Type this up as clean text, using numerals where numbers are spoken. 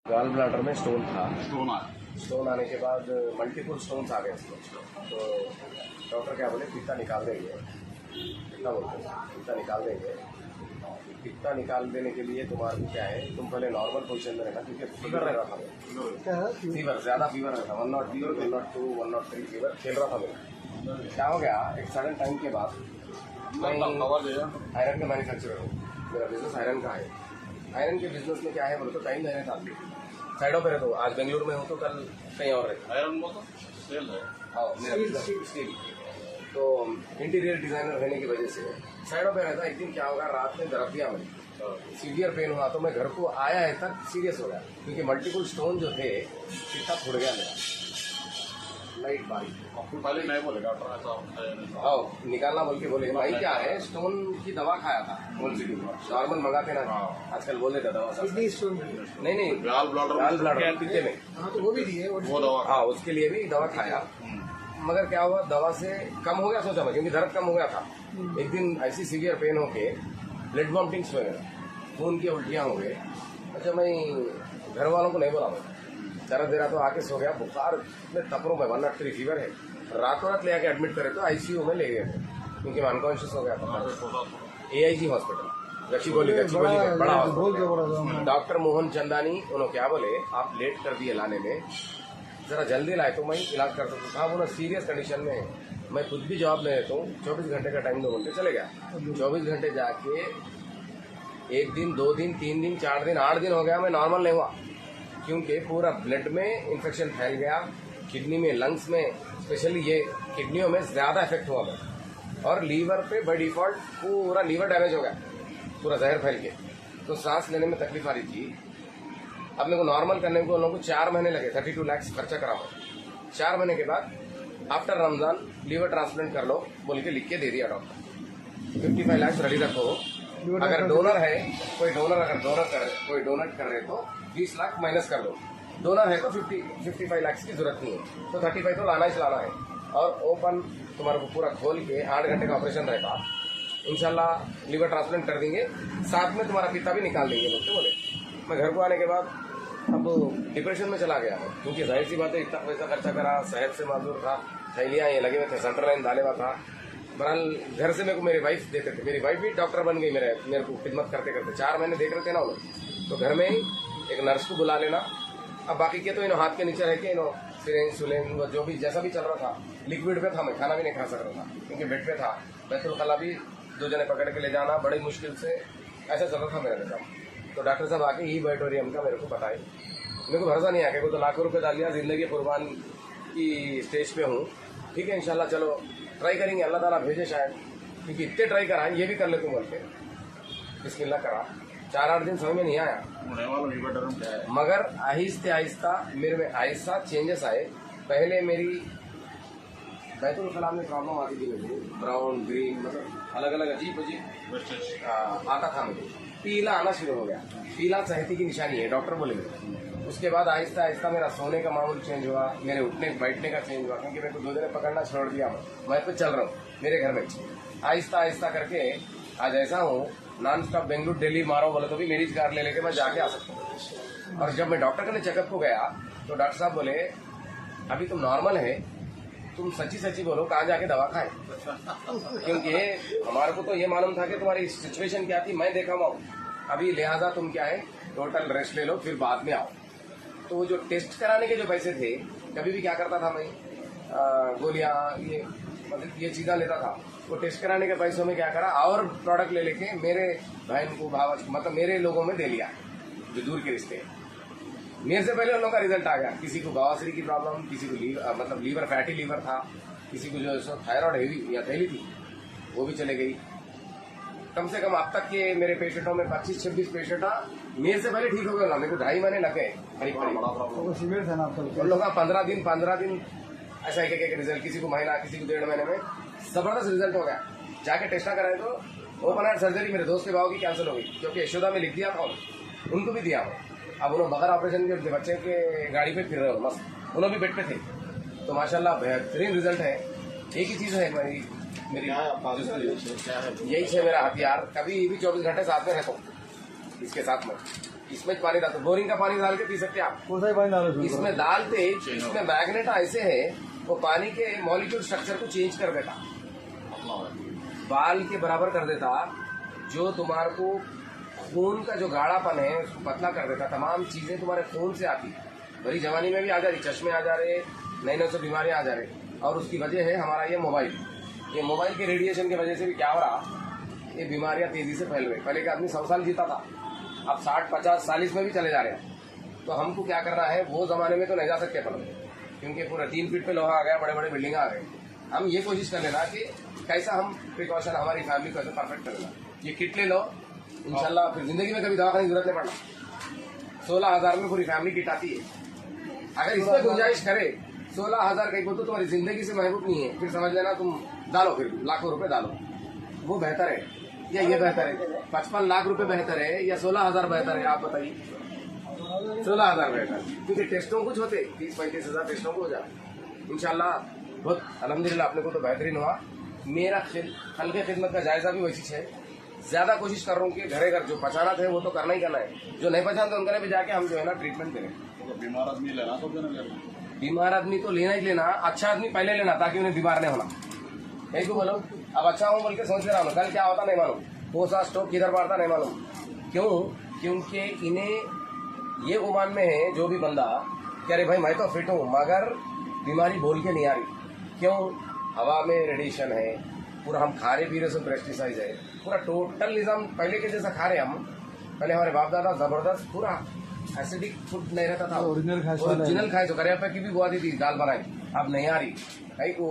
Gall bladder में stone था। Stone आने के बाद मल्टीपल स्टोन्स आ गए इसमें। तो डॉक्टर क्या बोले, पित्ता निकाल देंगे। पित्ता बोलते हैं, पित्ता निकाल देंगे। पित्ता निकाल देने के लिए तुम्हारे को क्या है, तुम पहले नॉर्मल पोजीशन में रहना, क्योंकि फीवर रह रहा था। फीवर ज़्यादा फीवर रहता था, 102, 102, 103 फीवर खेल रहा था मेरा। क्या हो गया, एक सडन टाइम के बाद आयरन का मैन्युफैक्चरर हूँ, मेरा बिजनेस आयरन का है। आयरन के बिजनेस में क्या है बोलो तो टाइम रहने था साइडों पे रहता हूँ। आज बेंगलुरु में हूँ तो कल कहीं और रहता। आयरन वो तो सेल है। हाँ, मेरा स्टील। तो इंटीरियर डिजाइनर रहने की वजह से साइडों पे रहता। एक दिन क्या होगा, रात में दर्द दिया मैंने, सीवियर पेन हुआ, तो मैं घर को आया है तक सीरियस हो गया, क्योंकि मल्टीपल स्टोन जो थे पित्ता फूट गया मेरा। लाइट बारी आपको पहले नहीं बोले डॉक्टर ऐसा हाँ निकालना बोल के बोले। भाई क्या है, स्टोन की दवा खाया था नॉर्मल मंगाते ना, आजकल बोल देता दवा नहीं गाल ब्लैडर पित्ते में। हाँ तो वो भी दिए वो दवा हाँ, उसके लिए भी दवा खाया। मगर क्या हुआ, दवा से कम हो गया सोचा मैं, क्योंकि दर्द कम हो गया था। एक दिन ऐसी सीवियर पेन होके ब्लड वॉमिटिंग्स हुए, खून की उल्टियाँ हो गए। अच्छा, मैं घर वालों को नहीं बोला, मैं दर्द दे रहा तो आके सो गया। बुखार में तपरों में 103 फीवर है। रातों रात ले आके एडमिट करे तो आईसीयू में ले गए थे, क्योंकि मैं अनकॉन्शियस हो गया था। AIG हॉस्पिटल गच्चीबौली में बड़ा हॉस्पिटल। डॉक्टर मोहन चंदानी उन्होंने क्या बोले, आप लेट कर दिए लाने में, जरा जल्दी लाए तो मैं इलाज कर सकता था। वो ना सीरियस कंडीशन में है। मैं खुद भी जॉब में रहता हूँ, 24 घंटे का टाइम 2 घंटे चले गया। 24 घंटे जाके 1 दिन 2 दिन 3 दिन 4 दिन 8 दिन हो गया, मैं नॉर्मल नहीं हुआ, क्योंकि पूरा ब्लड में इन्फेक्शन फैल गया, किडनी में, लंग्स में, स्पेशली ये किडनियों में ज़्यादा इफेक्ट हुआ मैं, और लीवर पे बाय डिफॉल्ट पूरा लीवर डैमेज हो गया, पूरा जहर फैल के। तो सांस लेने में तकलीफ आ रही थी। अब मेरे को नॉर्मल करने को उन लोगों को 4 महीने लगे, 32 लाख खर्चा करा मैं। 4 महीने के बाद आफ्टर रमजान लीवर ट्रांसप्लांट कर लो बोल के लिख के दे दिया डॉक्टर। 55 लाख रेडी रखो। अगर डोनर है, कोई डोनर अगर कोई डोनेट कर रहे तो 20 लाख माइनस कर लो। डोनर है तो 55 लाख की जरूरत नहीं है, तो 35 तो लाना ही लाना है। और ओपन तुम्हारे को पूरा खोल के 8 घंटे का ऑपरेशन रहेगा। इंशाल्लाह लीवर ट्रांसप्लांट कर देंगे, साथ में तुम्हारा पिता भी निकाल देंगे लोग। तो बोले मैं घर को आने के बाद अब डिप्रेशन में चला गया, क्योंकि जाहिर सी बात है, इतना पैसा खर्चा करा, शहर से माजूर था, थैलियाँ ये लगे हुए थे, सेंट्रल लाइन डाले हुआ था। बहरहाल घर से मेरे को मेरी वाइफ देते थे, मेरी वाइफ भी डॉक्टर बन गई मेरे को खिदमत करते करते। 4 महीने देख रहे थे ना उन्होंने, तो घर में ही एक नर्स को बुला लेना। अब बाकी के तो इन्हों हाथ के नीचे रह के इन्हों सिरेंज सुलेंज जो भी जैसा भी चल रहा था, लिक्विड पे था, मैं खाना भी नहीं खा सक रहा था, क्योंकि बेड पे था। बैतुल खला भी 2 जने पकड़ के ले जाना बड़ी मुश्किल से, ऐसा चल रहा था मेरे साथ। तो डॉक्टर साहब आके ई बैटोरियम का मेरे को बताए। मेरे को भरोसा नहीं आया कि वो तो लाखों रुपए डाल दिया, जिंदगी कुर्बान की स्टेज पे हूँ। ठीक है, इंशाल्लाह चलो ट्राई करेंगे, अल्लाह ताला भेजे शायद, क्योंकि इतने ट्राई कराएं, ये भी कर लेते बोल के बिस्मिल्लाह करा। 4-8 दिन समझ में नहीं आया, मगर आहिस्ते आहिस्ता मेरे में आहिस्ता चेंजेस आए। पहले मेरी बैतुल खला में प्रॉब्लम आती थी, मेरे ब्राउन ग्रीन मतलब अलग अलग अजीब आता था। मुझे पीला आना शुरू हो गया। पीला चहेती की निशानी है, डॉक्टर बोले मेरे। उसके बाद आहिस्ता आहिस्ता मेरा सोने का माहौल चेंज हुआ, मेरे उठने बैठने का चेंज हुआ, क्योंकि मेरे को 2 दिन पकड़ना छोड़ दिया। मैं तो चल रहा हूँ मेरे घर में। आहिस्ता आहिस्ता करके आज ऐसा हूँ, नॉन स्टॉप बेंगलुरु दिल्ली मारो बोले तो भी मेरी कार ले लेके मैं जाके आ सकता हूँ। और जब मैं डॉक्टर के चेकअप को गया तो डॉक्टर साहब बोले, अभी तुम नॉर्मल है, तुम सच्ची सच्ची बोलो कहाँ जाके दवा खाए, क्योंकि हमारे को तो ये मालूम था कि तुम्हारी सिचुएशन क्या थी, मैं देखा हूँ अभी, लिहाजा तुम क्या है टोटल रेस्ट ले लो, फिर बाद में आओ। तो वो जो टेस्ट कराने के जो पैसे थे, कभी भी क्या करता था मैं, गोलियां ये मतलब ये चीज़ें लेता था। वो टेस्ट कराने के पैसों में क्या करा, और प्रोडक्ट ले लेके मेरे बहन को भाव मतलब मेरे लोगों में दे लिया, जो दूर के रिश्ते। मेरे से पहले उन लोगों का रिजल्ट आ गया। किसी को बवासीर की प्रॉब्लम, किसी को मतलब लीवर फैटी लीवर था, किसी को जो थायराइड हेवी या थैली थी वो भी चले गई। कम से कम अब तक के मेरे पेशेंटों में 25-26 पेशेंट मेरे से पहले ठीक हो गए। मेरे को 2.5 महीने लगे करीब करीब। उन लोगों का 15 दिन ऐसा एक रिजल्ट, किसी को महीना, किसी को 1.5 महीने में जबरदस्त रिजल्ट हो गया। जाके टेस्ट कराए तो ओपन हार्ट सर्जरी मेरे दोस्त के भाव की कैंसिल हो गई, क्योंकि यशोदा में लिख दिया था, उनको भी दिया। अब उन्होंने बगैर ऑपरेशन के बच्चे के गाड़ी पे फिर रहे हो मस्त, उन्होंने भी बेड पे थे। तो माशाल्लाह बेहतरीन रिजल्ट है। एक ही चीज़ है मेरी यही है मेरा हथियार। कभी भी 24 घंटे साथ में रहता हूँ इसके साथ में। इसमें पानी डालते, बोरिंग का पानी डाल के पी सकते हैं आप। कौन सा पानी डालो इसमें डालते इसमें मैग्नेट ऐसे है, वो पानी के मॉलिक्यूल स्ट्रक्चर को चेंज कर देता, बाल के बराबर कर देता, जो तुम्हारे को खून का जो गाढ़ापन है उसको पतला कर देता। तमाम चीजें तुम्हारे खून से आती, बड़ी जवानी में भी आ जा रही, चश्मे आ जा रहे, नई नई से बीमारियां आ जा रही। और उसकी वजह है हमारा ये मोबाइल के रेडिएशन की वजह से भी क्या हो रहा, ये बीमारियां तेजी से फैल रही। पहले के आदमी 100 साल जीता था, अब 60, 50, 40 में भी चले जा रहे हैं। तो हमको क्या करना है, वो जमाने में तो नहीं जा सकते अपन, क्योंकि पूरा 3 फीट पे लोहा आ गया, बड़े बड़े बिल्डिंग आ गए। हम ये कोशिश कर लेना कि कैसा हम प्रिकॉशन हमारी फैमिली को ऐसे परफेक्ट कर लेना। ये किट ले लो, इंशाल्लाह फिर जिंदगी में कभी दवाखाने की जरूरत नहीं पड़ना। 16,000 में पूरी फैमिली किट आती है। अगर इसमें गुंजाइश करे 16,000 कहीं को तो तुम्हारी जिंदगी से महबूब नहीं है, फिर समझ लेना तुम डालो, फिर लाखों रुपए डालो, वो बेहतर है या ये बेहतर है? 55 लाख रुपए बेहतर है या 16,000 बेहतर है? आप बताइए। 16,000 बेहतर, क्योंकि टेस्टों कुछ होते 30-35 हजार टेस्टों को हो जाए। इंशाल्लाह बहुत अल्हम्दुलिल्लाह अपने को तो बेहतरीन हुआ। मेरा हल्के खिदमत का जायजा भी वैसी है। ज्यादा कोशिश कर रहा हूँ कि घरे घर जो पहचाना थे वो तो करना ही करना है, जो नहीं पहचानते उनके भी जाके हम जो है ना ट्रीटमेंट करें। तो बीमार आदमी लेना तो लेना, बीमार आदमी तो लेना ही लेना, अच्छा आदमी पहले लेना ताकि उन्हें बीमार नहीं होना। यही को बोलो, अब अच्छा हूँ बोल के सोच रहा हूँ, कल क्या होता नहीं मालूम, वो सा स्ट्रोक किधर मारता नहीं मालूम। क्यों? क्योंकि इन्हें ये गुमान में है जो भी बंदा कि अरे भाई मैं तो फिट हूँ, मगर बीमारी बोल के नहीं आ रही। क्यों? हवा में रेडिएशन है, पूरा हम खा रहे पी रहे सब पेस्टिसाइड है, पूरा टोटल निजाम पहले के जैसा खा रहे हम। पहले हमारे बाप दादा जबरदस्त पूरा एसिडिक फूड नहीं रहता था, ओरिजिनल खाए, जो करेपा की भी बुआती थी दाल बनाई, अब नहीं आ रही। कहीं को